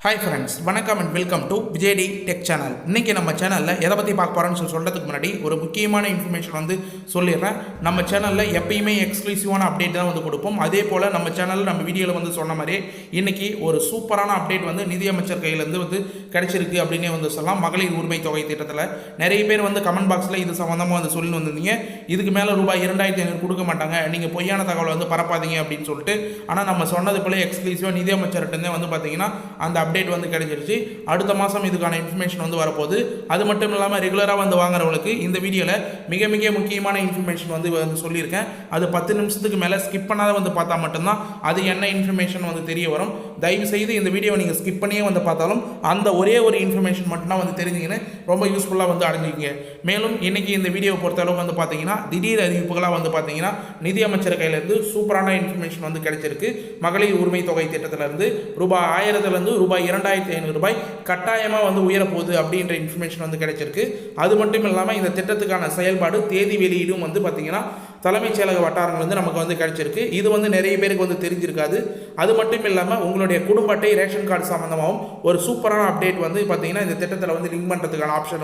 Hi friends, வணக்கம் and welcome to விஜய்டி tech channel. இன்றைக்கி நம்ம சேனலில் எதை பற்றி பார்க்க போகிறோன்னு சொல்கிறதுக்கு முன்னாடி ஒரு முக்கியமான இன்ஃபர்மேஷன் சொல்லிடுறேன். நம்ம சேனலில் எப்பயுமே எக்ஸ்க்ளூசிவான அப்டேட் தான் கொடுப்போம். அதே போல் நம்ம சேனலில் நம்ம வீடியோவில் சொன்ன மாதிரியே இன்றைக்கி ஒரு சூப்பரான அப்டேட் நிதியமைச்சர் கையிலேருந்து கிடைச்சிருக்கு அப்படின்னே சொல்லலாம். மகளிர் உரிமை தொகை திட்டத்தில் நிறைய பேர் கமெண்ட் பாக்ஸில் இது சம்மந்தமாக சொல்லி வந்திருந்தீங்க. இதுக்கு மேலே ரூபாய் 2500 கொடுக்க மாட்டாங்க, நீங்கள் பொய்யான தகவலை பரப்பாதீங்க அப்படின்னு சொல்லிட்டு. ஆனால் நம்ம சொன்னது போல எக்ஸ்க்ளூசிவாக நிதியமைச்சர்கிட்டே பார்த்தீங்கன்னா அந்த அப்டேட் கிடைச்சிருச்சு. அடுத்த மாதம் இதுக்கான இன்ஃபர்மேஷன் வரப்போகுது. அது மட்டும் இல்லாமல் ரெகுலராக வாங்குறவங்களுக்கு இந்த வீடியோவில் மிக மிக முக்கியமான இன்ஃபர்மேஷன் சொல்லியிருக்கேன். அது 10 நிமிஷத்துக்கு மேலே ஸ்கிப் பண்ணாத பார்த்தா மட்டும்தான் அது என்ன இன்ஃபர்மேஷன் தெரிய வரும். தயவு செய்து இந்த வீடியோவை நீங்கள் ஸ்கிப் பண்ணியே பார்த்தாலும் அந்த ஒரே ஒரு இன்ஃபர்மேஷன் மட்டும்தான் தெரிஞ்சுக்கின்னு ரொம்ப யூஸ்ஃபுல்லாக அடைஞ்சிக்கிங்க. மேலும் இன்னைக்கு இந்த வீடியோவை பொறுத்தளவு பார்த்தீங்கன்னா திடீர் அறிவிப்புகளாக பார்த்தீங்கன்னா நிதியமைச்சர் கையிலேருந்து சூப்பரான இன்ஃபர்மேஷன் கிடைச்சிருக்கு. மகளிர் உரிமை தொகை திட்டத்திலிருந்து ரூபாய் 1000 ரூபாய் 2500 ரூபாய் கட்டாயமாக உயரப்போகுது அப்படின்ற இன்ஃபர்மேஷன் கிடைச்சிருக்கு. அது மட்டும் இல்லாமல் இந்த திட்டத்துக்கான செயல்பாடு தேதி வெளியீடும் பார்த்தீங்கன்னா தலைமைச் செயலக வட்டாரங்கள் நமக்கு கிடைச்சிருக்கு. இது நிறைய பேருக்கு தெரிஞ்சிருக்காது. அது மட்டும் இல்லாமல் உங்களுடைய குடும்ப அட்டை ரேஷன் கார்டு சம்மந்தமாகவும் ஒரு சூப்பரான அப்டேட் பார்த்தீங்கன்னா இந்த திட்டத்தில் லிங்க் பண்ணுறதுக்கான ஆப்ஷன்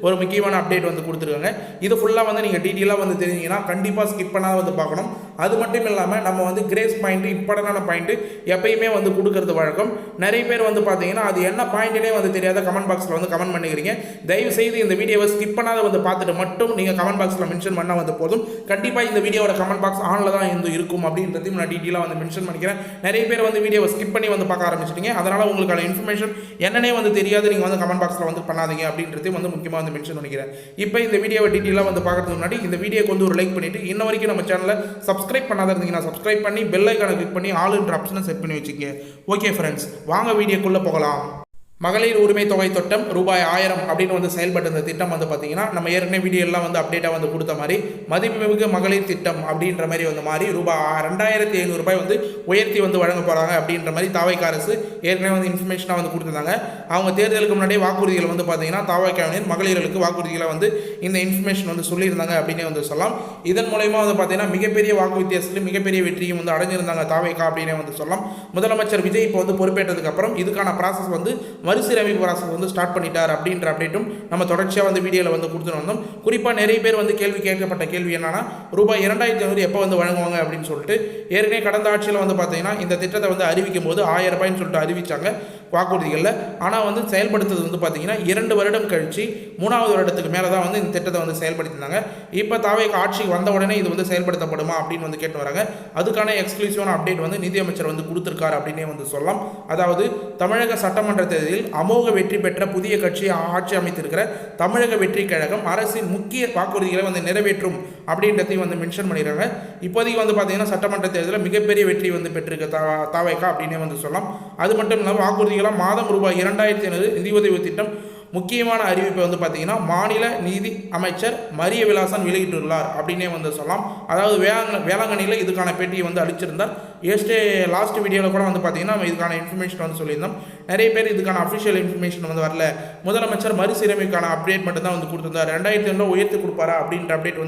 ஒரு முக்கியமான அப்டேட் கொடுத்துருக்காங்க. இது ஃபுல்லாக நீங்கள் டீட்டெயிலாக தெரிஞ்சிங்கன்னா கண்டிப்பாக ஸ்கிப் பண்ணாத பார்க்கணும். அது மட்டும் இல்லாமல் நம்ம கிரேஸ் பாயிண்ட் இம்பார்ட்டண்டான பாயிண்ட் எப்பயுமே கொடுக்கறது வழக்கம். நிறைய பேர் பார்த்தீங்கன்னா அது என்ன பாயிண்ட்னே தெரியாத கமெண்ட் பாக்ஸில் கமெண்ட் பண்ணிக்கிறீங்க. தயவு செய்து இந்த வீடியோவை ஸ்கிப் பண்ணாத பார்த்துட்டு மட்டும் நீங்கள் கமெண்ட் பாக்ஸில் மென்ஷன் பண்ணால் போதும். கண்டிப்பாக இந்த வீடியோவோட கமெண்ட் பாக்ஸ் ஆனில் தான் இருக்கும் அப்படின்றதையும் நான் டீட்டெயிலாக மென்ஷன் பண்ணிக்கிறேன். நிறைய பேர் வீடியோவை ஸ்கிப் பண்ணி பார்க்க ஆரம்பிச்சிட்டீங்க. அதனால் உங்களுக்கான இன்ஃபர்மேஷன் என்னன்னே தெரியாது. நீங்கள் கமெண்ட் பாக்ஸில் பண்ணாதீங்க அப்படின்றதையும் முக்கியமாக மென்ஷன் பண்ணிக்கிறேன். இப்போ இந்த வீடியோவை டீட்டெயிலாக பார்க்கறதுக்கு முன்னாடி இந்த வீடியோக்கு ஒரு லைக் பண்ணிவிட்டு இன்ன வரைக்கும் நம்ம சேனலை சப்ஸ்கிரைப் பண்ணாத இருந்தீங்கன்னா சப்ஸ்கிரைப் பண்ணி பெல் ஐக்கானை கிளிக் பண்ணி ஆல்ன்ற ஆப்ஷனை செட் பண்ணி வச்சுக்கோங்க. ஓகே ஃப்ரெண்ட்ஸ், வாங்க வீடியோக்குள்ளே போகலாம். மகளிர் உரிமை தொகை திட்டம் ரூபாய் 1000 அப்படின்னு செயல்பட்ட இந்த திட்டம் பார்த்தீங்கன்னா நம்ம ஏற்கனவே வீடியோலாம் அப்டேட்டாக கொடுத்த மாதிரி மதிப்புமிகு மகளிர் திட்டம் அப்படின்ற மாதிரி மாறி ரூபாய் 2500 ரூபாய் உயர்த்தி வழங்க போகிறாங்க அப்படின்ற மாதிரி தாவைக்கா அரசு ஏற்கனவே இன்ஃபர்மேஷனாக கொடுத்துருந்தாங்க. அவங்க தேர்தலுக்கு முன்னாடி வாக்குறுதிகள் பார்த்தீங்கன்னா தாவைக்காவினர் மகளிர்களுக்கு வாக்குறுதிகளை இந்த இன்ஃபர்மேஷன் சொல்லியிருந்தாங்க அப்படின்னே சொல்லலாம். இதன் மூலயமா பார்த்தீங்கன்னா மிகப்பெரிய வாக்கு வித்தியாசத்தில் மிகப்பெரிய வெற்றியும் அடைஞ்சிருந்தாங்க தாவைக்கா அப்படின்னே சொல்லலாம். முதலமைச்சர் விஜய் இப்போ பொறுப்பேற்றதுக்கு அப்புறம் இதுக்கான ப்ராசஸ் மறுசீரமைப்பு ப்ராசஸ் ஸ்டார்ட் பண்ணிட்டார் அப்படின்ற அப்டேட்டும் நம்ம தொடர்ச்சியாக வீடியோவில் கொடுத்துட்டு வந்தோம். குறிப்பாக நிறைய பேர் கேள்வி கேட்கப்பட்ட கேள்வி என்னன்னா ரூபாய் 2500 எப்போ வழங்குவாங்க அப்படின்னு சொல்லிட்டு. ஏற்கனவே கடந்த ஆட்சியில் பார்த்தீங்கன்னா இந்த திட்டத்தை அறிவிக்கும் போது 1000 ரூபாய்ன்னு சொல்லிட்டு அறிவிச்சாங்க வாக்குறுதிகளில். ஆனால் செயல்படுத்துறது பார்த்தீங்கன்னா 2 வருடம் கழிச்சு 3வது வருடத்துக்கு மேலே தான் இந்த திட்டத்தை செயல்படுத்தினாங்க. இப்போ தாவேக ஆட்சிக்கு வந்த உடனே இது செயல்படுத்தப்படுமா அப்படின்னு கேட்டு வராங்க. அதுக்கான எக்ஸ்க்ளூசிவான அப்டேட் நிதியமைச்சர் கொடுத்துருக்காரு அப்படின்னே சொல்லலாம். அதாவது தமிழக சட்டமன்ற தேர்தலில் அமோக வெற்றி பெற்ற புதிய கட்சி ஆட்சி அமைத்திருக்கிற தமிழக வெற்றி கழகம் அரசின் முக்கிய வாக்குறுதிகளை நிறைவேற்றும் அப்படின்றதையும் மென்ஷன் பண்ணிடுறாங்க. இப்போதைக்கு பார்த்தீங்கன்னா சட்டமன்ற தேர்தலில் மிகப்பெரிய வெற்றி பெற்றிருக்க தாவேகா அப்படின்னே சொல்லலாம். அது மட்டும் இல்லாமல் வாக்குறுதிகளாக மாதம் ரூபாய் 2500 நிதியுதவி திட்டம் முக்கியமான அறிவிப்பை பார்த்தீங்கன்னா மாநில நீதி அமைச்சர் மரிய விலாசன் வெளியிட்டுள்ளார் அப்படின்னே சொல்லலாம். அதாவது வேளாங்கண்ணியில் இதுக்கான பேட்டியை அளிச்சிருந்தார். லாஸ்ட் வீடியோவில் கூட பார்த்தீங்கன்னா இதுக்கான இன்ஃபர்மேஷன் சொல்லியிருந்தோம். நிறைய பேர் இதுக்கான அஃபிஷியல் இன்ஃபர்மேஷன் வரல, முதலமைச்சர் மறுசீரமைக்கான அப்டேட் மட்டும் தான் கொடுத்துருந்தார், 2500 உயர்த்தி கொடுப்பாரா அப்படின்ற அப்டேட்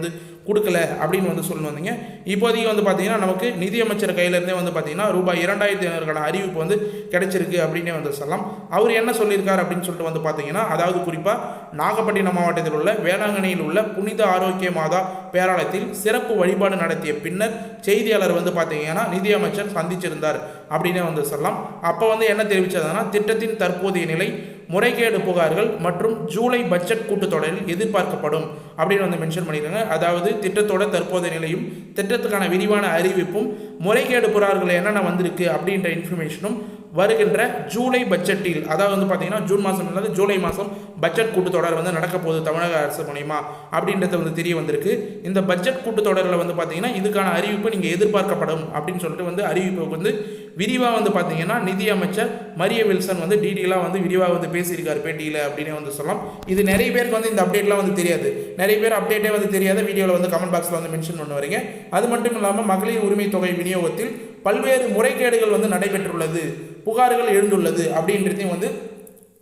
கொடுக்கல அப்படின்னு சொல்லி வந்தீங்க. இப்போதைக்கு பார்த்தீங்கன்னா நமக்கு நிதியமைச்சர் கையிலேருந்தே பார்த்தீங்கன்னா ரூபாய் 2500 அறிவிப்பு கிடைச்சிருக்கு அப்படின்னே சொல்லலாம். அவர் என்ன சொல்லியிருக்காரு அப்படின்னு சொல்லிட்டு பார்த்தீங்கன்னா அதாவது குறிப்பாக நாகப்பட்டினம் மாவட்டத்தில் உள்ள வேளாங்கண்ணியில் உள்ள புனித ஆரோக்கிய மாதா பேராலயத்தில் சிறப்பு வழிபாடு நடத்திய பின்னர் செய்தியாளர் பார்த்தீங்கன்னா நிதியமைச்சர் சந்திச்சிருந்தார் அப்படின்னே சொல்லலாம். அப்போ என்ன தெரிவித்ததுன்னா திட்டத்தின் தற்போதைய நிலை, முறைகேடு புகார்கள் மற்றும் ஜூலை பட்ஜெட் கூட்டத்தொடரில் எதிர்பார்க்கப்படும் அப்படின்னு மென்ஷன் பண்ணியிருக்காங்க. அதாவது திட்டத்தோட தற்போதைய நிலையும் திட்டத்துக்கான விரிவான அறிவிப்பும் முறைகேடு புகார்கள் என்னென்ன வந்திருக்கு அப்படின்ற இன்ஃபர்மேஷனும் வருகின்ற ஜூலை பட்ஜெட்டில், அதாவது பார்த்தீங்கன்னா ஜூன் மாதம் இல்லாத ஜூலை மாதம் பட்ஜெட் கூட்டத்தொடர் நடக்க போகுது தமிழக அரசு மூலமா அப்படின்றது தெரிய வந்திருக்கு. இந்த பட்ஜெட் கூட்டத்தொடரில் பார்த்தீங்கன்னா இதுக்கான அறிவிப்பு நீங்கள் எதிர்பார்க்கப்படும் அப்படின்னு சொல்லிட்டு அறிவிப்பு விரிவாக பார்த்தீங்கன்னா நிதியமைச்சர் மரிய வில்சன் டீட்டெயிலாக விரிவாக பேசியிருக்காரு பேட்டியில் அப்படின்னு சொல்லலாம். இது நிறைய பேருக்கு இந்த அப்டேட்லாம் தெரியாது. நிறைய பேர் அப்டேட்டே தெரியாத வீடியோவில் கமெண்ட் பாக்ஸில் மென்ஷன் பண்ண வரீங்க. அது மட்டும் இல்லாமல் மகளிர் உரிமை தொகை விநியோகத்தில் பல்வேறு முறைகேடுகள் நடைபெற்றுள்ளது, புகார்கள் எழுந்துள்ளது அப்படின்றதையும்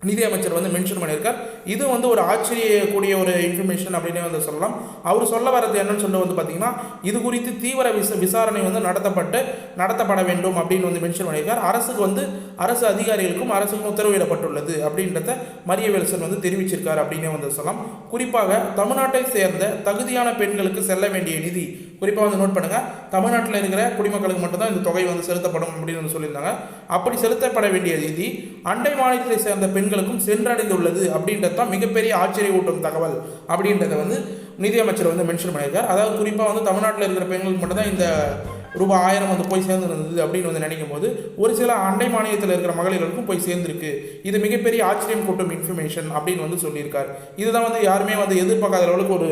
நிதியமைச்சர் வந்து மென்ஷன் பண்ணியிருக்கார். இது வந்து ஒரு ஆச்சரியக்கூடிய ஒரு இன்ஃபர்மேஷன் அப்படின்னே வந்து சொல்லலாம். அவர் சொல்ல வரது என்னன்னு சொல்ல வந்து பார்த்தீங்கன்னா, இது குறித்து தீவிர விசாரணை வந்து நடத்தப்பட வேண்டும் அப்படின்னு வந்து மென்ஷன் பண்ணியிருக்கார். அரசு அதிகாரிகளுக்கும் அரசுக்கும் உத்தரவிடப்பட்டுள்ளது அப்படின்றத மரியவேல்சன் வந்து தெரிவிச்சிருக்கார் அப்படின்னே வந்து சொல்லலாம். குறிப்பாக தமிழ்நாட்டை சேர்ந்த தகுதியான பெண்களுக்கு செல்ல வேண்டிய நிதி, குறிப்பாக வந்து நோட் பண்ணுங்க, தமிழ்நாட்டில் இருக்கிற குடிமக்களுக்கு மட்டும்தான் இந்த தொகை வந்து செலுத்தப்படும் அப்படின்னு வந்து சொல்லியிருந்தாங்க. அப்படி செலுத்தப்பட வேண்டிய நிதி அண்டை மாநிலத்தை சேர்ந்த பெண்களுக்கும் சென்றடைந்துள்ளது அப்படின்றது தான் மிகப்பெரிய ஆச்சரியவூட்டும் தகவல் அப்படின்றத வந்து நிதியமைச்சர் வந்து மென்ஷன் பண்ணியிருக்கார். அதாவது குறிப்பாக வந்து தமிழ்நாட்டில் இருக்கிற பெண்களுக்கு மட்டும்தான் இந்த ரூபாய் 1000 வந்து போய் சேர்ந்துருந்தது அப்படின்னு வந்து நினைக்கும் போது ஒரு சில அண்டை மாநிலத்தில் இருக்கிற மகளிர்களுக்கும் போய் சேர்ந்துருக்கு. இது மிகப்பெரிய ஆச்சரியம் கூட்டும் இன்ஃபர்மேஷன் அப்படின்னு வந்து சொல்லியிருக்கார். இதுதான் வந்து யாருமே வந்து எதிர்பார்க்காத அளவுக்கு ஒரு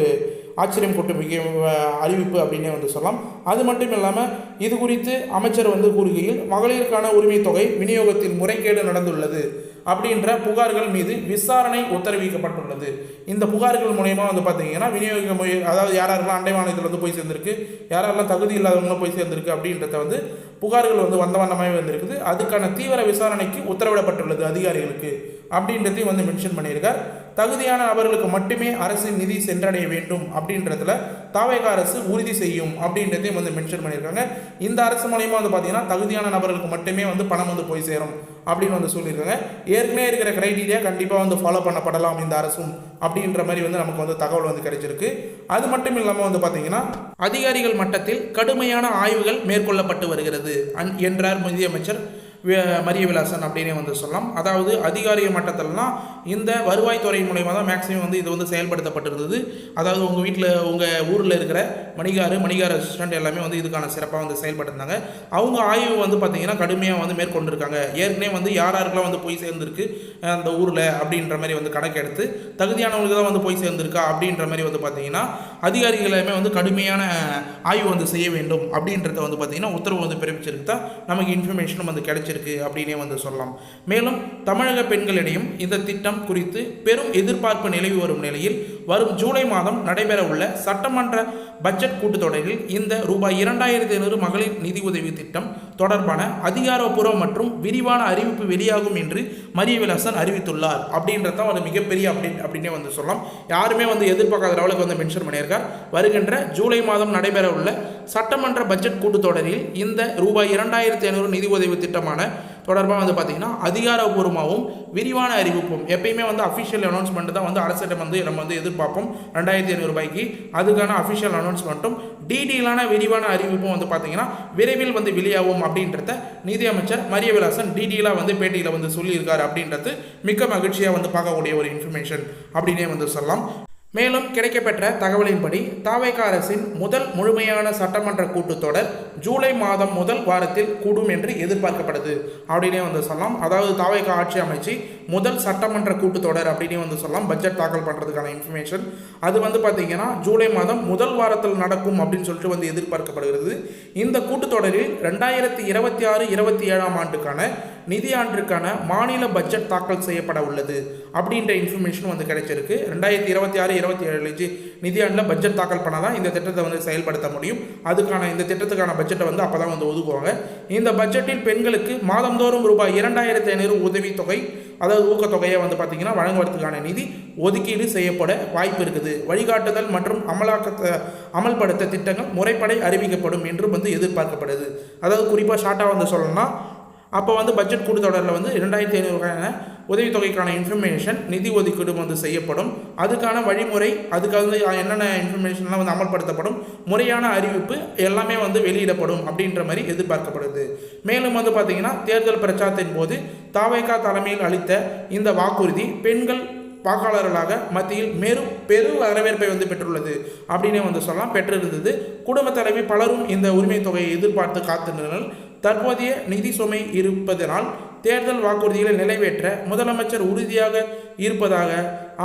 ஆச்சரியம் கூட்டும் அறிவிப்பு அப்படின்னே வந்து சொல்லலாம். அது மட்டும் இல்லாமல் இது குறித்து அமைச்சர் வந்து கூறுகையில், மகளிருக்கான உரிமை தொகை விநியோகத்தில் முறைகேடு நடந்துள்ளது அப்படின்ற புகார்கள் மீது விசாரணை உத்தரவிக்கப்பட்டுள்ளது. இந்த புகார்கள் மூலயமா வந்து பார்த்தீங்கன்னா அதாவது யாரெல்லாம் அண்டை மாநிலத்தில் வந்து போய் சேர்ந்திருக்கு, யாரெல்லாம் தகுதி இல்லாதவங்களும் போய் சேர்ந்திருக்கு அப்படின்றத வந்து புகார்கள் வந்து வண்ணமாகவே வந்திருக்குது. அதுக்கான தீவிர விசாரணைக்கு உத்தரவிடப்பட்டுள்ளது அதிகாரிகளுக்கு அப்படின்றதையும் வந்து மென்ஷன் பண்ணியிருக்கார். தகுதியான நபர்களுக்கு மட்டுமே அரசின் நிதி சென்றடைய வேண்டும் அப்படின்றதுல தாவேகா அரசு உறுதி செய்யும் அப்படின்றதையும் வந்து மென்ஷன் பண்ணியிருக்காங்க. இந்த அரசு மூலயமா வந்து பார்த்தீங்கன்னா தகுதியான நபர்களுக்கு மட்டுமே வந்து பணம் வந்து போய் சேரும் அப்படின்னு வந்து சொல்லியிருக்காங்க. ஏற்கனவே இருக்கிற கிரைட்டீரியா கண்டிப்பாக வந்து ஃபாலோ பண்ணப்படலாம் இந்த அரசும் அப்படின்ற மாதிரி வந்து நமக்கு வந்து தகவல் வந்து கிடைச்சிருக்கு. அது மட்டும் இல்லாமல் வந்து பார்த்தீங்கன்னா அதிகாரிகள் மட்டத்தில் கடுமையான ஆய்வுகள் மேற்கொள்ளப்பட்டு வருகிறது என்றார் நிதியமைச்சர் மரியவிலாசன் அப்படின்னே வந்து சொல்லலாம். அதாவது அதிகாரிகள் மட்டத்தில்னா இந்த வருவாய்த்துறை மூலயமா தான் மேக்ஸிமம் வந்து இது வந்து செயல்படுத்தப்பட்டிருந்தது. அதாவது உங்கள் வீட்டில் உங்கள் ஊரில் இருக்கிற மணிகார் அசிஸ்டன்ட் எல்லாமே வந்து இதுக்கான சிறப்பாக வந்து செயல்பட்டுருந்தாங்க. அவங்க ஆய்வு வந்து பார்த்திங்கன்னா கடுமையாக வந்து மேற்கொண்டிருக்காங்க. ஏற்கனவே வந்து யாருக்கெல்லாம் வந்து போய் சேர்ந்துருக்கு அந்த ஊரில் அப்படின்ற மாதிரி வந்து கணக்கெடுத்து தகுதியானவங்களுக்கு தான் வந்து போய் சேர்ந்துருக்கா அப்படின்ற மாதிரி வந்து பார்த்திங்கன்னா அதிகாரிகளுமே வந்து கடுமையான ஆய்வு வந்து செய்ய வேண்டும் அப்படின்றத வந்து பார்த்திங்கன்னா உத்தரவு வந்து பிறப்பிச்சிருக்கு தான் நமக்கு இன்ஃபர்மேஷனும் வந்து கிடைச்சிருக்கு அப்படின்னே வந்து சொல்லலாம். மேலும் தமிழக பெண்களிடையும் இந்த திட்டம் குறித்து பெரும் எதிர்பார்ப்பு நிலவி வரும் நிலையில் வரும் ஜூலை மாதம் நடைபெற உள்ள சட்டமன்ற பட்ஜெட் கூட்டத்தொடரில் இந்த ரூபாய் 2500 மகளிர் நிதி உதவி திட்டம் தொடர்பான அதிகாரப்பூர்வ மற்றும் விரிவான அறிவிப்பு வெளியாகும் என்று மரியவிலாசன் அறிவித்துள்ளார் அப்படின்றதான் ஒரு மிகப்பெரிய அப்டேட் அப்படின்னே வந்து சொல்லலாம். யாருமே வந்து எதிர்பார்க்காத அளவுக்கு வந்து மென்ஷன் பண்ணியிருக்கார். வருகின்ற ஜூலை மாதம் நடைபெற உள்ள சட்டமன்ற பட்ஜெட் கூட்டத்தொடரில் இந்த ரூபாய் 2500 நிதி உதவி திட்டமான தொடர்பாக வந்து பார்த்திங்கன்னா அதிகாரப்பூர்வமாகவும் விரிவான அறிவிப்பும், எப்பயுமே வந்து அஃபிஷியல் அனௌன்ஸ்மெண்ட் தான் வந்து அரசிடம் வந்து நம்ம வந்து எதிர்பார்ப்போம் 2500 ரூபாய்க்கு. அதுக்கான அஃபிஷியல் அனௌன்ஸ்மெண்ட்டும் டீட்டெயிலான விரிவான அறிவிப்பும் வந்து பார்த்திங்கன்னா விரைவில் வந்து வெளியாகும் அப்படின்றத நிதியமைச்சர் மரியவிலாசன் டீட்டெயிலாக வந்து பேட்டியில் வந்து சொல்லியிருக்காரு அப்படின்றது மிக்க மகிழ்ச்சியாக வந்து பார்க்கக்கூடிய ஒரு இன்ஃபர்மேஷன் அப்படின்னே வந்து சொல்லலாம். மேலும் கிடைக்கப்பெற்ற தகவலின்படி தாவேகா அரசின் முதல் முழுமையான சட்டமன்ற கூட்டத்தொடர் ஜூலை மாதம் முதல் வாரத்தில் கூடும் என்று எதிர்பார்க்கப்படுது அப்படின்னே வந்து சொல்லலாம். அதாவது தாவேகா ஆட்சி அமைச்சு முதல் சட்டமன்ற கூட்டத்தொடர் அப்படின்னே வந்து சொல்லலாம். பட்ஜெட் தாக்கல் பண்ணுறதுக்கான இன்ஃபர்மேஷன் அது வந்து பார்த்திங்கன்னா ஜூலை மாதம் முதல் வாரத்தில் நடக்கும் அப்படின்னு சொல்லிட்டு வந்து எதிர்பார்க்கப்படுகிறது. இந்த கூட்டத்தொடரில் 2026-27 ஆண்டுக்கான நிதியாண்டிற்கான மாநில பட்ஜெட் தாக்கல் செய்யப்பட உள்ளது அப்படின்ற இன்ஃபர்மேஷன் வந்து கிடைச்சிருக்கு. 2026-27 நிதியாண்டில் பட்ஜெட் தாக்கல் பண்ணால் தான் இந்த திட்டத்தை வந்து செயல்படுத்த முடியும். இந்த திட்டத்துக்கான பட்ஜெட்டை வந்து அப்போ தான் வந்து ஒதுக்குவாங்க. இந்த பட்ஜெட்டில் பெண்களுக்கு மாதந்தோறும் ரூபாய் 2500 உதவித்தொகை, அதாவது ஊக்கத்தொகையை வந்து பார்த்திங்கன்னா வழங்குவதற்கான நிதி ஒதுக்கீடு செய்யப்பட வாய்ப்பு இருக்குது. வழிகாட்டுதல் மற்றும் அமல்படுத்த திட்டங்கள் முறைப்படி அறிவிக்கப்படும் என்று வந்து எதிர்பார்க்கப்படுது. அதாவது குறிப்பாக ஷார்ட்டாக வந்து சொல்லணும்னா அப்போ வந்து பட்ஜெட் கூட்டத்தொடரில் வந்து 2500 உதவித்தொகைக்கான இன்ஃபர்மேஷன் நிதி ஒதுக்கீடு வந்து செய்யப்படும். அதுக்கான வழிமுறை, அதுக்கு வந்து என்னென்ன இன்ஃபர்மேஷன்லாம் வந்து அமல்படுத்தப்படும், முறையான அறிவிப்பு எல்லாமே வந்து வெளியிடப்படும் அப்படின்ற மாதிரி எதிர்பார்க்கப்படுது. மேலும் வந்து பார்த்திங்கன்னா தேர்தல் பிரச்சாரத்தின் போது தாவேகா தலைமையில் அளித்த இந்த வாக்குறுதி பெண்கள் வாக்காளர்களாக மத்தியில் பெரு வரவேற்பை வந்து பெற்றுள்ளது அப்படின்னே வந்து சொல்லலாம். பெற்றிருந்தது. குடும்ப தலைவி பலரும் இந்த உரிமை தொகையை எதிர்பார்த்து காத்திருந்தனர். தற்போதைய நிதி சுமை இருப்பதனால் தேர்தல் வாக்குறுதிகளை நிறைவேற்ற முதலமைச்சர் உறுதியாக இருப்பதாக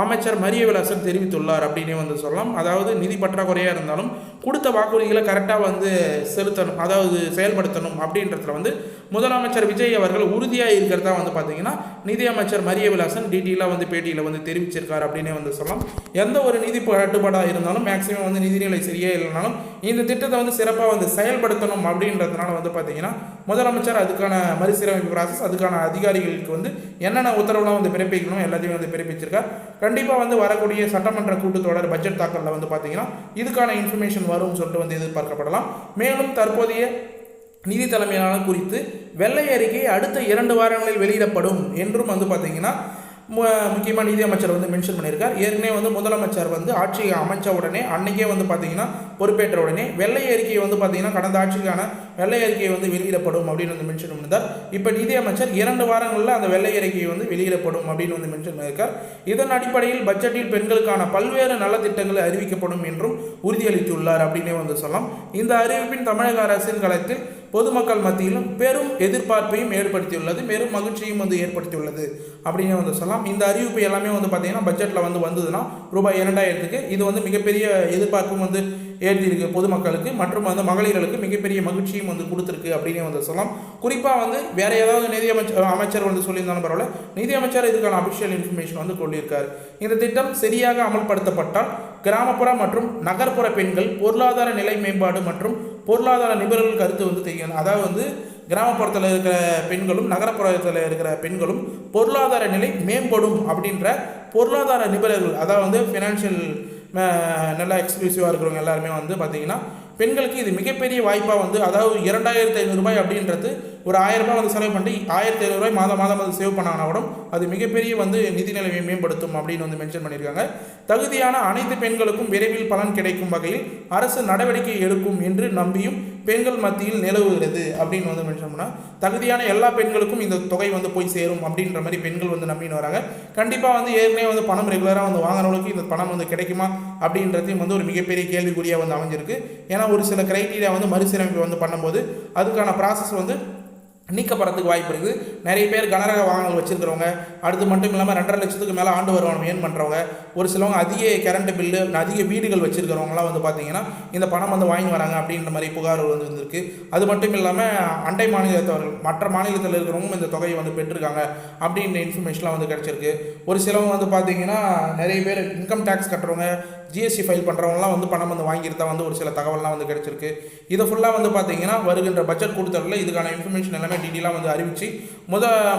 அமைச்சர் மரிய விலாசன் தெரிவித்துள்ளார் அப்படின்னே வந்து சொல்லலாம். அதாவது நிதி பற்றாக்குறையாக இருந்தாலும் கொடுத்த வாக்குறுதிகளை கரெக்டாக வந்து செலுத்தணும், அதாவது செயல்படுத்தணும் அப்படின்றதுல வந்து முதலமைச்சர் விஜய் அவர்கள் உறுதியாக இருக்கிறதா வந்து பார்த்தீங்கன்னா நிதியமைச்சர் மரிய விலாசன் டீட்டெயிலாக வந்து பேட்டியில் வந்து தெரிவிச்சிருக்காரு அப்படின்னே வந்து சொல்லலாம். எந்த ஒரு நிதி தட்டுப்பாடாக இருந்தாலும் மேக்ஸிமம் வந்து நிதிநிலை சரியே இல்லைனாலும் இந்த திட்டத்தை வந்து சிறப்பாக வந்து செயல்படுத்தணும் அப்படின்றதுனால வந்து பார்த்தீங்கன்னா முதலமைச்சர் அதுக்கான மறுசீரமைப்பு ப்ராசஸ், அதுக்கான அதிகாரிகளுக்கு வந்து என்னென்ன உத்தரவுலாம் வந்து பிறப்பிக்கணும் எல்லாத்தையும் வந்து பிறப்பிச்சிருக்கார். கண்டிப்பாக வந்து வரக்கூடிய சட்டமன்ற கூட்டத்தொடர் பட்ஜெட் தாக்கலில் வந்து பார்த்தீங்கன்னா இதுக்கான இன்ஃபர்மேஷன் வரும்னு சொல்லிட்டு வந்து எதிர்பார்க்கப்படலாம். மேலும் தற்போதைய நிதி தலைமையிலான குறித்து வெள்ளை அறிக்கை அடுத்த 2 வாரங்களில் வெளியிடப்படும் என்றும் வந்து பார்த்தீங்கன்னா முக்கியமாக நிதி அமைச்சர் வந்து மென்ஷன் பண்ணியிருக்கார். ஏற்கனவே வந்து முதலமைச்சர் வந்து ஆட்சி அமைச்ச உடனே அன்றைக்கே வந்து பார்த்தீங்கன்னா பொறுப்பேற்ற உடனே வெள்ளை அறிக்கையை வந்து பார்த்தீங்கன்னா கடந்த ஆட்சிக்கான வெள்ளை அறிக்கையை வந்து வெளியிடப்படும் அப்படின்னு வந்து மென்ஷன் பண்ணியிருந்தார். இப்போ நிதி அமைச்சர் 2 வாரங்களில் அந்த வெள்ளை அறிக்கையை வந்து வெளியிடப்படும் அப்படின்னு வந்து மென்ஷன் பண்ணியிருக்கார். இதன் அடிப்படையில் பட்ஜெட்டில் பெண்களுக்கான பல்வேறு நலத்திட்டங்கள் அறிவிக்கப்படும் என்றும் உறுதியளித்துள்ளார் அப்படின்னே வந்து சொல்லலாம். இந்த அறிவிப்பின் தமிழக அரசின் களத்தில் பொதுமக்கள் மத்தியிலும் பெரும் எதிர்பார்ப்பையும் ஏற்படுத்தியுள்ளது, பெரும் மகிழ்ச்சியும் வந்து ஏற்படுத்தியுள்ளது அப்படின்னு வந்து சொல்லலாம். இந்த அறிவிப்பு எல்லாமே வந்து பார்த்தீங்கன்னா பட்ஜெட்டில் வந்து வந்ததுன்னா ரூபாய் 2000க்கு இது வந்து மிகப்பெரிய எதிர்பார்ப்பும் வந்து ஏற்றிருக்கு பொதுமக்களுக்கு மற்றும் வந்து மகளிர்களுக்கு மிகப்பெரிய மகிழ்ச்சியும் வந்து கொடுத்துருக்கு அப்படின்னு வந்து சொல்லலாம். குறிப்பாக வந்து வேற ஏதாவது அமைச்சர் வந்து சொல்லியிருந்தாலும் பரவாயில்ல, நிதியமைச்சர் இதுக்கான அபிஷியல் இன்ஃபர்மேஷன் வந்து கொண்டிருக்கார். இந்த திட்டம் சரியாக அமல்படுத்தப்பட்டால் கிராமப்புற மற்றும் நகர்ப்புற பெண்கள் பொருளாதார நிலை மேம்பாடு மற்றும் பொருளாதார நிபுணர்கள் கருத்து வந்து தெரியும். அதாவது வந்து கிராமப்புறத்தில் இருக்கிற பெண்களும் நகரப்புறத்தில் இருக்கிற பெண்களும் பொருளாதார நிலை மேம்படும் அப்படின்ற பொருளாதார நிபுணர்கள், அதாவது வந்து ஃபினான்ஷியல் நல்லா எக்ஸ்க்ளூசிவாக இருக்கிறவங்க எல்லாருமே வந்து பார்த்திங்கன்னா பெண்களுக்கு இது மிகப்பெரிய வாய்ப்பாக வந்து, அதாவது 2500 ரூபாய் அப்படின்றது ஒரு 1000 ரூபாய் வந்து செலவு பண்ணி 1500 ரூபாய் மாதம் வந்து சேவ் பண்ணாங்கன்னா கூட அது மிகப்பெரிய வந்து நிதி நிலையை மேம்படுத்தும் அப்படின்னு வந்து மென்ஷன் பண்ணியிருக்காங்க. தகுதியான அனைத்து பெண்களுக்கும் விரைவில் பலன் கிடைக்கும் வகையில் அரசு நடவடிக்கை எடுக்கும் என்று நம்பியும் பெண்கள் மத்தியில் நிலவுகிறது அப்படின்னு வந்து மென்ஷன் பண்ணால் தகுதியான எல்லா பெண்களுக்கும் இந்த தொகை வந்து போய் சேரும் அப்படின்ற மாதிரி பெண்கள் வந்து நம்பின்னு வராங்க. கண்டிப்பாக வந்து ஏற்கனவே வந்து பணம் ரெகுலராக வந்து வாங்குறவங்களுக்கு இந்த பணம் வந்து கிடைக்குமா அப்படின்றதையும் வந்து ஒரு மிகப்பெரிய கேள்விக்குறியாக வந்து அமைஞ்சிருக்கு. ஏன்னா ஒரு சில கிரைட்டீரியா வந்து மறுசீரமைப்பு வந்து பண்ணும்போது அதுக்கான ப்ராசஸ் வந்து நீக்கப்படுறதுக்கு வாய்ப்பு இருக்குது. நிறைய பேர் கனரக வாகனங்கள் வச்சுருக்கிறவங்க, அடுத்து மட்டும் இல்லாமல் 2.5 லட்சத்துக்கு மேலே ஆண்டு வருமானம் ஏன் பண்ணுறவங்க, ஒரு சிலவங்க அதிக கரண்ட் பில்லு அதிக வீடுகள் வச்சுருக்கிறவங்களாம் வந்து பார்த்திங்கன்னா இந்த பணம் வந்து வாங்கி வராங்க அப்படின்ற மாதிரி புகார்கள் வந்து வந்திருக்கு. அது மட்டும் இல்லாமல் அண்டை மாநிலத்தவர்கள் மற்ற மாநிலத்தில் இருக்கிறவங்க இந்த தொகையை வந்து பெற்றிருக்காங்க அப்படின்ற இன்ஃபர்மேஷன்லாம் வந்து கிடச்சிருக்கு. ஒரு சிலவங்க வந்து பார்த்திங்கன்னா நிறைய பேர் இன்கம் டேக்ஸ் கட்டுறவங்க, ஜிஎஸ்டி ஃபைல் பண்ணுறவங்களாம் வந்து பணம் வந்து வாங்கிட்டு தான் வந்து ஒரு சில தகவல்லாம் வந்து கிடைச்சிருக்கு. இதை ஃபுல்லாக வந்து பார்த்தீங்கன்னா வருகின்ற பட்ஜெட் கூட்டத்தொடரில் இதுக்கான இன்ஃபர்மேஷன் எல்லாமே டீட்டெயிலாக வந்து அறிவித்து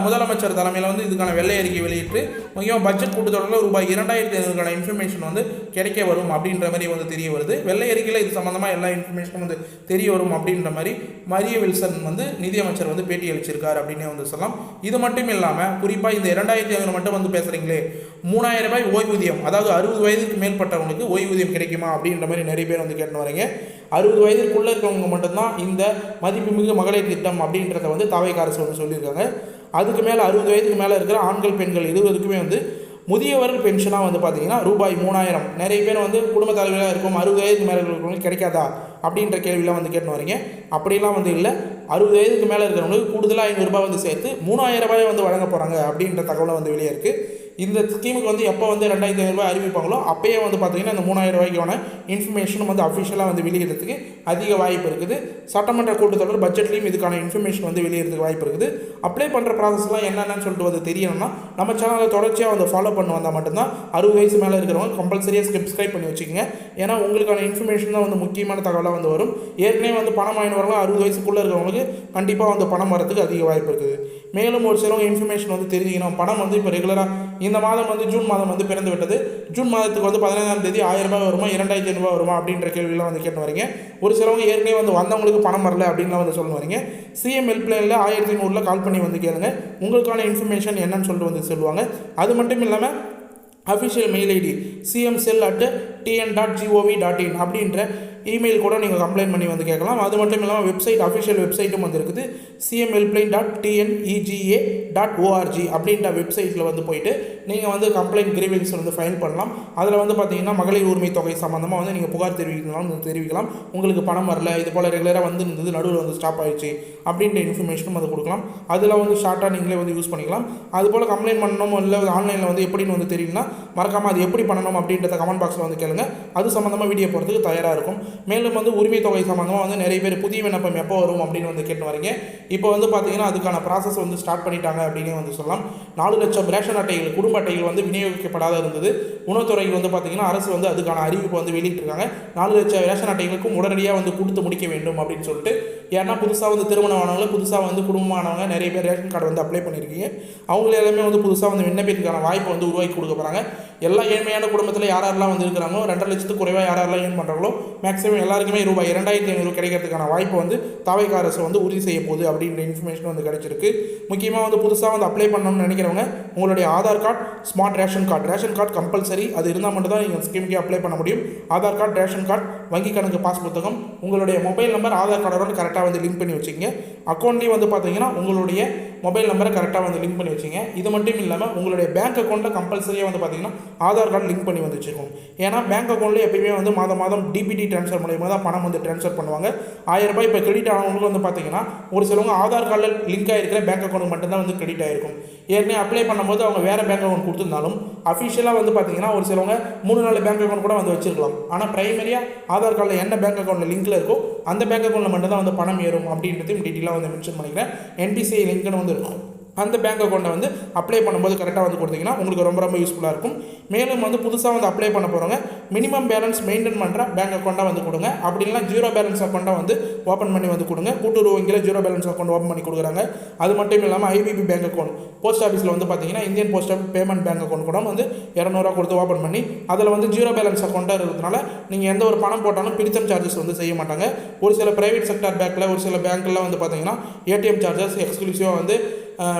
முதலமைச்சர் தலைமையில் வந்து இதுக்கான வெள்ளை அறிக்கை வெளியிட்டு முக்கியமாக பட்ஜெட் கூட்டத்தொடரில் ரூபாய் 2500க்கான இன்ஃபர்மேஷன் வந்து கிடைக்க வரும் அப்படின்ற மாதிரி வந்து தெரிய வருது. வெள்ளை அறிக்கையில் இது சம்மந்தமாக எல்லா இன்ஃபர்மேஷனும் வந்து தெரிய வரும் அப்படின்ற மாதிரி மரிய வில்சன் வந்து நிதியமைச்சர் வந்து பேட்டி அளிச்சிருக்கார் அப்படின்னே வந்து சொல்லலாம். இது மட்டும் இல்லாமல் குறிப்பாக இந்த 2500 மட்டும் வந்து பேசுகிறீங்களே, 3000 ரூபாய் ஓய்வூதியம், அதாவது 60 வயதுக்கு மேற்பட்டவங்களுக்கு ஓய்வூதியம் கிடைக்குமா அப்படின்ற மாதிரி நிறைய பேர் வந்து கேட்டு வரீங்க. 60 வயதிற்குள்ளே இருக்கிறவங்க மட்டும்தான் இந்த மதிப்புமிகு மகளிர் திட்டம் அப்படின்றத வந்து தாவேகா அரசு வந்து சொல்லியிருக்காங்க. அதுக்கு மேலே 60 வயதுக்கு மேலே இருக்கிற ஆண்கள் பெண்கள் இருவருக்குமே வந்து முதியவர்கள் பென்ஷனாக வந்து பார்த்தீங்கன்னா ரூபாய் 3000. நிறைய பேர் வந்து குடும்ப தலைவராக இருக்கும் 60 வயதுக்கு மேலே இருக்கிறவங்களுக்கு கிடைக்காதா அப்படின்ற கேள்வியெலாம் வந்து கேட்டு வரீங்க. அப்படிலாம் வந்து இல்லை, 60 வயதுக்கு மேலே இருக்கிறவங்களுக்கு கூடுதலாக 500 ரூபாய் வந்து சேர்த்து 3000 ரூபாய் வந்து வழங்க போகிறாங்க அப்படின்ற தகவலை வந்து வெளியே இருக்குது. இந்த ஸ்கீமுக்கு வந்து எப்போ வந்து 2500 ரூபாய் அறிவிப்பாங்களோ அப்போயே வந்து பார்த்தீங்கன்னா இந்த 3000 ரூபாய்க்கான இன்ஃபர்மேஷனும் வந்து அஃபிஷியலாக வந்து வெளியிடறதுக்கு அதிக வாய்ப்பு இருக்குது. சட்டமன்ற கூட்டத்தொடர் பட்ஜெட்லேயும் இதுக்கான இன்ஃபர்மேஷன் வந்து வெளியிடறதுக்கு வாய்ப்பு இருக்குது. அப்ளை பண்ணுற ப்ராசஸ்லாம் என்னென்னு சொல்லிட்டு வந்து தெரியணும்னா நம்ம சேனலில் தொடர்ச்சியாக வந்து ஃபாலோ பண்ணி வந்தால் மட்டும்தான் 60 வயசு மேலே இருக்கிறவங்க கம்பல்சரியாக சப்ஸ்கிரைப் பண்ணி வச்சுக்கோங்க. ஏன்னா உங்களுக்கான இன்ஃபர்மேஷன் தான் வந்து முக்கியமான தகவலாக வந்து வரும். ஏற்கனவே வந்து பணம் வாங்கினவங்க 60 வயசுக்குள்ளே இருக்கிறவங்களுக்கு கண்டிப்பாக வந்து பணம் வரதுக்கு அதிக வாய்ப்பு இருக்குது. மேலும் ஒரு சிலவங்க இன்ஃபர்மேஷன் வந்து தெரிஞ்சுக்கணும். பணம் வந்து இப்போ ரெகுலராக இந்த மாதம் வந்து ஜூன் மாதம் வந்து பிறந்து விட்டது. ஜூன் மாதத்துக்கு வந்து 15ஆம் தேதி 1000 ரூபாய் வருமா 2500 ரூபாய் வருமா அப்படின்ற கேள்வியெல்லாம் வந்து கேட்டு வரீங்க. ஒரு சிலவங்க ஏற்கனவே வந்து வந்தவங்களுக்கு பணம் வரல அப்படின்லாம் வந்து சொல்ல வரீங்க. சிஎம் ஹெல்ப்லைனில் 1500 கால் பண்ணி வந்து கேளுங்க, உங்களுக்கான இன்ஃபர்மேஷன் என்னன்னு சொல்லிட்டு வந்து சொல்லுவாங்க. அது மட்டும் இல்லாமல் official mail ID cmcell@tnpsc.gov.in tn.gov.in அப்படின்ற இமெயில் கூட நீங்கள் கம்ப்ளைண்ட் பண்ணி வந்து கேட்கலாம். அது மட்டும் இல்லாமல் வெப்சைட் அஃபிஷியல் வெப்சைட்டும் வந்து இருக்குது. cmhelpline.tnega.org அப்படின்ற வெப்சைட்டில் வந்து போயிட்டு நீங்கள் வந்து கம்ப்ளைண்ட் கிரீவன்ஸ் வந்து ஃபைல் பண்ணலாம். அதில் வந்து பார்த்தீங்கன்னா மகளிர் உரிமை தொகை சம்மந்தமாக வந்து நீங்கள் புகார் தெரிவிக்கலாம். உங்களுக்கு பணம் வரல, இது போல் ரெகுலராக வந்து இருந்தது, நடுவில் வந்து ஸ்டாப் ஆகிடுச்சு அப்படின்ற இன்ஃபர்மேஷனும் வந்து கொடுக்கலாம். அதில் வந்து ஷார்ட்டாக நீங்களே வந்து யூஸ் பண்ணிக்கலாம். அதுபோல் கம்ப்ளைண்ட் பண்ணணும் இல்லை ஆன்லைனில் வந்து எப்படின்னு வந்து தெரியும்னா மறக்காமல் அது எப்படி பண்ணணும் அப்படின்றத கமெண்ட் பாக்ஸில் வந்து கேளுங்க. அது சம்மந்தமாக வீடியோ போகிறதுக்கு தயாராக இருக்கும். மேலும் வந்து உரிமை தொகை சம்மந்தமாக வந்து நிறைய பேர் புதிய விண்ணப்பம் எப்போ வரும் அப்படின்னு வந்து கேட்டு வரீங்க. இப்போ வந்து பார்த்தீங்கன்னா அதுக்கான ப்ராசஸ் வந்து ஸ்டார்ட் பண்ணிட்டாங்க அப்படின்னு வந்து சொல்லலாம். 4 லட்சம் ரேஷன் அட்டைகள், குடும்ப அட்டைகள் வந்து விநியோகிக்கப்படாத இருந்தது. உணவுத்துறைக்கு வந்து பார்த்தீங்கன்னா அரசு வந்து அதுக்கான அறிவிப்பு வந்து வெளியிட்டிருக்காங்க. 4 லட்சம் ரேஷன் அட்டைகளுக்கும் உடனடியாக வந்து கொடுத்து முடிக்க வேண்டும் அப்படின்னு சொல்லிட்டு. ஏன்னா புதுசாக வந்து திருமணமானவங்க, புதுசாக வந்து குடும்பமானவங்க நிறைய பேர் ரேஷன் கார்டு வந்து அப்ளை பண்ணியிருக்கீங்க. அவங்கள எல்லாமே வந்து புதுசாக வந்து விண்ணப்பத்துக்கான வாய்ப்பு வந்து உருவாக்கி கொடுக்க போகிறாங்க. எல்லா ஏழ்மையான குடும்பத்தில் யாரெல்லாம் வந்து இருக்கிறாங்களோ, 2.5 லட்சத்துக்கு குறைவாக யாரெல்லாம் ஏர்ன் பண்ணுறாங்களோ மேக்ஸிமம் எல்லாருக்குமே ரூபாய் 2500 கிடைக்கிறதுக்கான வாய்ப்பு வந்து தாவேகா அரசு வந்து உறுதி செய்ய போகுது அப்படின்ற இன்ஃபர்மேஷன் வந்து கிடைச்சிருக்கு. முக்கியமாக வந்து புதுசாக வந்து அப்ளை பண்ணணும்னு நினைக்கிறவங்க உங்களுடைய Aadhaar card, smart ration card compulsory. அது இருந்தால் மட்டும் தான் நீங்கள் ஸ்கீமுக்கு அப்ளை பண்ண முடியும். ஆதார் கார்டு, ரேஷன் கார்டு, வங்கி கணக்கு பாஸ் புத்தகம், உங்களுடைய மொபைல் நம்பர் ஆதார் கார்டோட கரெக்டாக வந்து லிங்க் பண்ணி வச்சுங்க. அக்கௌண்ட்லேயும் வந்து பார்த்தீங்கன்னா உங்களுடைய மொபைல் நம்பரை கரெக்டாக வந்து லிங்க் பண்ணி வச்சுங்க. இது மட்டும் இல்லாமல் உங்களுடைய பேங்க் அக்கௌண்ட்டில் கம்பல்சரியாக வந்து பார்த்தீங்கன்னா ஆதார் கார்டு லிங்க் பண்ணி வந்து வச்சுருக்கோம். ஏன்னா பேங்க் அக்கௌண்ட்டில் எப்பயுமே வந்து மாதம் டிபிடி ட்ரான்ஸ்ஃபர் மூலியமாக தான் பணம் வந்து ட்ரான்ஸ்ஃபர் பண்ணுவாங்க. 1000 ரூபாய் இப்போ கிரெடிட் ஆனவங்களுக்கு வந்து பார்த்தீங்கன்னா ஒரு சிலவங்க ஆதார் கார்டில் லிங்க் ஆகிருக்கிற பேங்க் அக்கௌண்ட் மட்டும்தான் வந்து கிரெடிட் ஆகிருக்கும். ஏற்கனவே அப்ளை பண்ணும்போது அவங்க வேறு பேங்க் அக்கௌண்ட் கொடுத்துருந்தாலும் அஃபிஷியலாக வந்து பார்த்தீங்கன்னா ஒரு சிலவங்க 3-4 பேங்க் அக்கௌண்ட் கூட வந்து வச்சிருக்கலாம். ஆனால் பிரைமரியாக ஆதார் கார்டில் என்ன பேங்க் அக்கௌண்ட்டில் லிங்க்கில் இருக்கோ அந்த பேங்க் அக்கௌண்ட்டில் மட்டும்தான் வந்து பணம் ஏறும் அப்படின்றதையும் டீட்டெயிலாக வந்து மென்ஷன் பண்ணிக்கிறேன். NPCI லிங்க்னு வந்து இருக்கும். அந்த பேங்க் அக்கௌண்ட்டை வந்து அப்ளை பண்ணும்போது கரெக்டாக வந்து கொடுத்தீங்கன்னா உங்களுக்கு ரொம்ப யூஸ்ஃபுல்லாக இருக்கும். மேலும் வந்து புதுசாக வந்து அப்ளை பண்ண போகிறவங்க மினிமம் பேலன்ஸ் மெயின்டைன் பண்ணுற பேங்க் அக்கௌண்ட்டாக வந்து கொடுங்க. அப்படி இல்லைனா ஜீரோ பேலன்ஸ் அக்கௌண்ட்டாக வந்து ஓப்பன் பண்ணி வந்து கொடுங்க. கூட்டுறவு வங்கியில் ஜீரோ பேலன்ஸ் அக்கௌண்ட் ஓப்பன் பண்ணி கொடுக்குறாங்க. அது மட்டும் இல்லாமல் IBP பேங்க் அக்கௌண்ட், போஸ்ட் ஆஃபீஸில் வந்து பார்த்தீங்கன்னா Indian post office payment bank account கூட வந்து 200 ரூபா கொடுத்து ஓப்பன் பண்ணி அதில் வந்து ஜீரோ பேலன்ஸ் அக்கௌண்ட்டாக இருக்கிறதுனால நீங்கள் எந்த ஒரு பணம் போட்டாலும் பிரித்தம் சார்ஜஸ் வந்து செய்ய மாட்டாங்க. ஒரு சில பிரைவேட் செக்டார் பேங்க்கில், ஒரு சில பேங்க்கில் வந்து பார்த்தீங்கன்னா ATM சார்ஜஸ் எக்ஸ்க்ளூசிவாக வந்து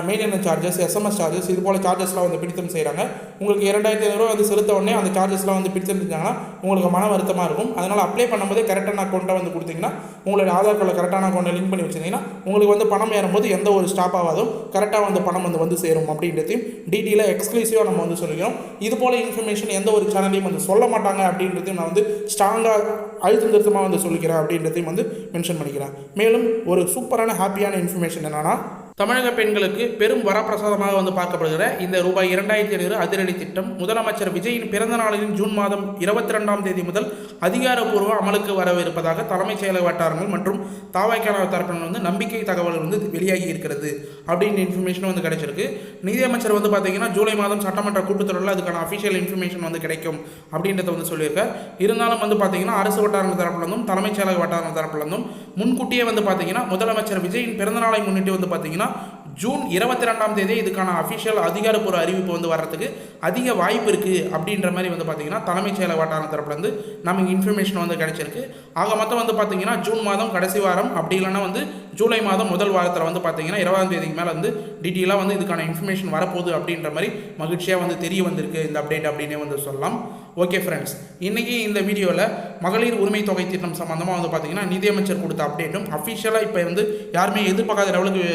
மெயின்டெனன்ஸ் சார்ஜஸ், SMS சார்ஜஸ், இது போல் சார்ஜஸ்லாம் வந்து பிடித்தம் செய்கிறாங்க. உங்களுக்கு 2500 ரூபா வந்து செலுத்த உடனே அந்த சார்ஜஸ்லாம் வந்து பிடித்தம் செஞ்சாங்கன்னா உங்களுக்கு மன வருத்தமாக இருக்கும். அதனால் அப்ளை பண்ணும்போதே கரெக்டான அக்கௌண்ட்டை வந்து கொடுத்தீங்கன்னா உங்களுடைய ஆதார் கார்டில் கரெக்டான அக்கௌண்ட்டை லிங்க் பண்ணி வச்சிங்கன்னா உங்களுக்கு வந்து பணம் ஏறும்போது எந்த ஒரு ஸ்டாப் ஆகாதும் கரெக்டாக வந்து பணம் வந்து சேரும் அப்படின்றதையும் டீட்டெயிலாக எக்ஸ்க்ளூசிவாக நம்ம வந்து சொல்லிக்கிறோம். இது போல் இன்ஃபர்மேஷன் எந்த ஒரு சேனலையும் வந்து சொல்ல மாட்டாங்க அப்படின்றதையும் நான் வந்து ஸ்ட்ராங்காக அழுத்தம் திருத்தமாக வந்து சொல்லிக்கிறேன் அப்படின்றதையும் வந்து மென்ஷன் பண்ணிக்கிறேன். மேலும் ஒரு சூப்பரான ஹாப்பியான இன்ஃபர்மேஷன் என்னன்னா, தமிழக பெண்களுக்கு பெரும் வரப்பிரசாதமாக வந்து பார்க்கப்படுகிற இந்த ரூபாய் 2500 அதிரடி திட்டம் முதலமைச்சர் விஜயின் பிறந்த நாளின் ஜூன் மாதம் 22ஆம் தேதி முதல் அதிகாரப்பூர்வ அமலுக்கு வரவிருப்பதாக தலைமைச் செயலக வட்டாரங்கள் மற்றும் தாவேகா தரப்பினர் வந்து நம்பிக்கை தகவல்கள் வந்து வெளியாகி இருக்கிறது அப்படின்ற இன்ஃபர்மேஷன் வந்து கிடைச்சிருக்கு. நிதியமைச்சர் வந்து பார்த்தீங்கன்னா ஜூலை மாதம் சட்டமன்ற கூட்டத்தொடரில் அதுக்கான அஃபிஷியல் இன்ஃபர்மேஷன் வந்து கிடைக்கும் அப்படின்றத வந்து சொல்லியிருக்கார். இருந்தாலும் வந்து பார்த்தீங்கன்னா அரசு வட்டாரங்கள் தரப்பிலிருந்தும் தலைமைச் செயலக வட்டாரங்கள் தரப்பிலிருந்தும் முன்கூட்டியே வந்து பார்த்தீங்கன்னா முதலமைச்சர் விஜயின் பிறந்தநாளை முன்னிட்டு வந்து பார்த்தீங்கன்னா ஜூன் 22ஆம் தேதி இதுக்கான அஃபிஷியல் அதிகாரப்பூர்வ அறிவிப்பு வந்து வர்றதுக்கு அதிக வாய்ப்பு இருக்குது அப்படின்ற மாதிரி வந்து பார்த்தீங்கன்னா தலைமைச் செயலக வட்டார தரப்புலேருந்து நமக்கு இன்ஃபர்மேஷன் வந்து கிடைச்சிருக்கு. ஆக மொத்தம் வந்து பார்த்தீங்கன்னா ஜூன் மாதம் கடைசி வாரம் அப்படி இல்லைன்னா வந்து ஜூலை மாதம் முதல் வாரத்தில் வந்து பார்த்தீங்கன்னா 20ஆம் தேதிக்கு மேலே வந்து டீட்டெயிலாக வந்து இதுக்கான இன்ஃபர்மேஷன் வரப்போகுது அப்படின்ற மாதிரி மகிழ்ச்சியாக வந்து தெரிய வந்திருக்கு இந்த அப்டேட் அப்படின்னே வந்து சொல்லலாம். ஓகே ஃப்ரெண்ட்ஸ், இன்றைக்கி இந்த வீடியோவில் மகளிர் உரிமை தொகை திட்டம் சம்மந்தமாக வந்து பார்த்தீங்கன்னா நிதியமைச்சர் கொடுத்த அப்டேட்டும் அஃபிஷியலாக இப்போ வந்து யாருமே எதிர்பார்க்காத லெவலுக்கு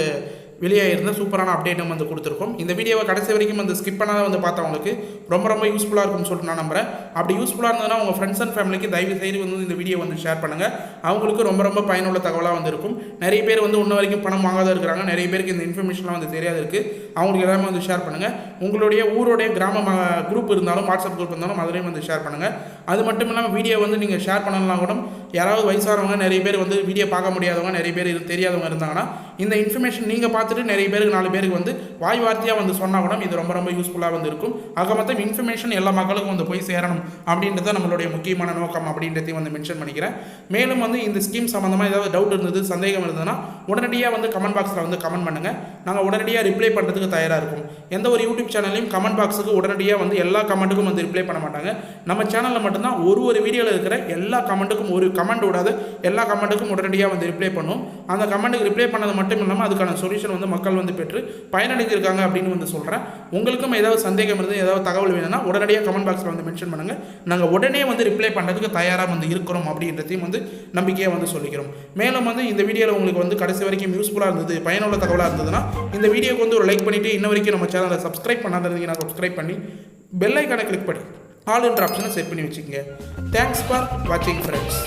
வெளியே இருந்த சூப்பரான அப்டேட்டும் வந்து கொடுத்துருக்கோம். இந்த வீடியோவை கடைசி வரைக்கும் வந்து ஸ்கிப் பண்ணாத வந்து பார்த்தவங்களுக்கு ரொம்ப யூஸ்ஃபுல்லாக இருக்கும்னு சொல்லிட்டு நான் நம்புறேன். அப்படி யூஸ்ஃபுல்லாக இருந்ததுன்னா உங்கள் ஃப்ரெண்ட்ஸ் அண்ட் ஃபேமிலிக்கு தயவு செய்து வந்து இந்த வீடியோ வந்து ஷேர் பண்ணுங்கள். அவங்களுக்கு ரொம்ப பயனுள்ள தகவலாக வந்து இருக்கும். நிறைய பேர் வந்து இன்ன வரைக்கும் பணம் வாங்காத இருக்கிறாங்க. நிறைய பேருக்கு இந்த இன்ஃபர்மேஷன்லாம் வந்து தெரியாது இருக்குது. அவங்களுக்கு எல்லாமே வந்து ஷேர் பண்ணுங்கள். உங்களுடைய ஊருடைய கிராம குரூப் இருந்தாலும் வாட்ஸ்அப் குரூப் இருந்தாலும் அதிலையும் வந்து ஷேர் பண்ணுங்கள். அது மட்டும் இல்லாமல் வீடியோ வந்து நீங்கள் ஷேர் பண்ணலாம் கூட யாராவது வயசானவங்க, நிறைய பேர் வந்து வீடியோ பார்க்க முடியாதவங்க, நிறைய பேர் இது தெரியாதவங்க இருந்தாங்கன்னா இந்த இன்ஃபர்மேஷன் நீங்கள் பார்த்துட்டு நிறைய பேருக்கு 4 பேருக்கு வந்து வாய் வார்த்தையாக வந்து சொன்னால் கூட இது ரொம்ப யூஸ்ஃபுல்லாக வந்து இருக்கும். ஆக மொத்தம் இன்ஃபர்மேஷன் எல்லா மக்களுக்கும் வந்து போய் சேரணும் அப்படின்றத நம்மளுடைய முக்கியமான நோக்கம் அப்படின்றதையும் வந்து மென்ஷன் பண்ணிக்கிறேன். மேலும் வந்து இந்த ஸ்கீம் சம்மந்தமாக ஏதாவது டவுட் இருந்தது, சந்தேகம் இருந்ததுன்னா உடனடியாக வந்து கமெண்ட் பாக்ஸில் வந்து கமெண்ட் பண்ணுங்கள். நாங்கள் உடனடியாக ரிப்ளை பண்ணுறதுக்கு தயாராக இருக்கும். எந்த ஒரு யூடியூப் சேனல்லையும் கமெண்ட் பாக்ஸுக்கு உடனடியாக வந்து எல்லா கமெண்ட்டுக்கும் வந்து ரிப்ளை பண்ண மாட்டாங்க. நம்ம சேனலில் மட்டும்தான் ஒரு வீடியோவில் இருக்கிற எல்லா கமெண்ட்டுக்கும் ஒரு கமெண்ட் விடாது எல்லா கமெண்ட்டுக்கும் உடனடியாக வந்து ரிப்ளை பண்ணும். அந்த கமெண்ட்டுக்கு ரிப்ளை பண்ணது மட்டும் இல்லாமல் அதுக்கான சொல்யூஷன் வந்து மக்கள் வந்து பெற்று பயனடைஞ்சிருக்காங்க அப்படின்னு வந்து சொல்கிறேன். உங்களுக்கும் ஏதாவது சந்தேகம் இருந்து ஏதாவது தகவல் வேணும்னா உடனடியாக கமெண்ட் பாக்ஸில் வந்து மென்ஷன் பண்ணுங்கள். நாங்கள் உடனே வந்து ரிப்ளை பண்ணுறதுக்கு தயாராக வந்து இருக்கிறோம் அப்படின்றதையும் வந்து நம்பிக்கையாக வந்து சொல்லிக்கிறோம். மேலும் வந்து இந்த வீடியோவில் உங்களுக்கு வந்து கடைசி வரைக்கும் யூஸ்ஃபுல்லாக இருந்தது, பயனுள்ள தகவலாக இருந்ததுன்னா இந்த வீடியோக்கு வந்து ஒரு லைக் பண்ணிவிட்டு இன்ன வரைக்கும் நம்ம சேனலை சப்ஸ்கிரைப் பண்ணாத இருந்தீங்கன்னா சப்ஸ்கிரைப் பண்ணி பெல் ஐக்கானை கிளிக் பண்ணி ஆல் என்ற ஆப்ஷனை செட் பண்ணி வச்சுக்கோங்க. தேங்க்ஸ் ஃபார் வாட்சிங் ஃப்ரெண்ட்ஸ்.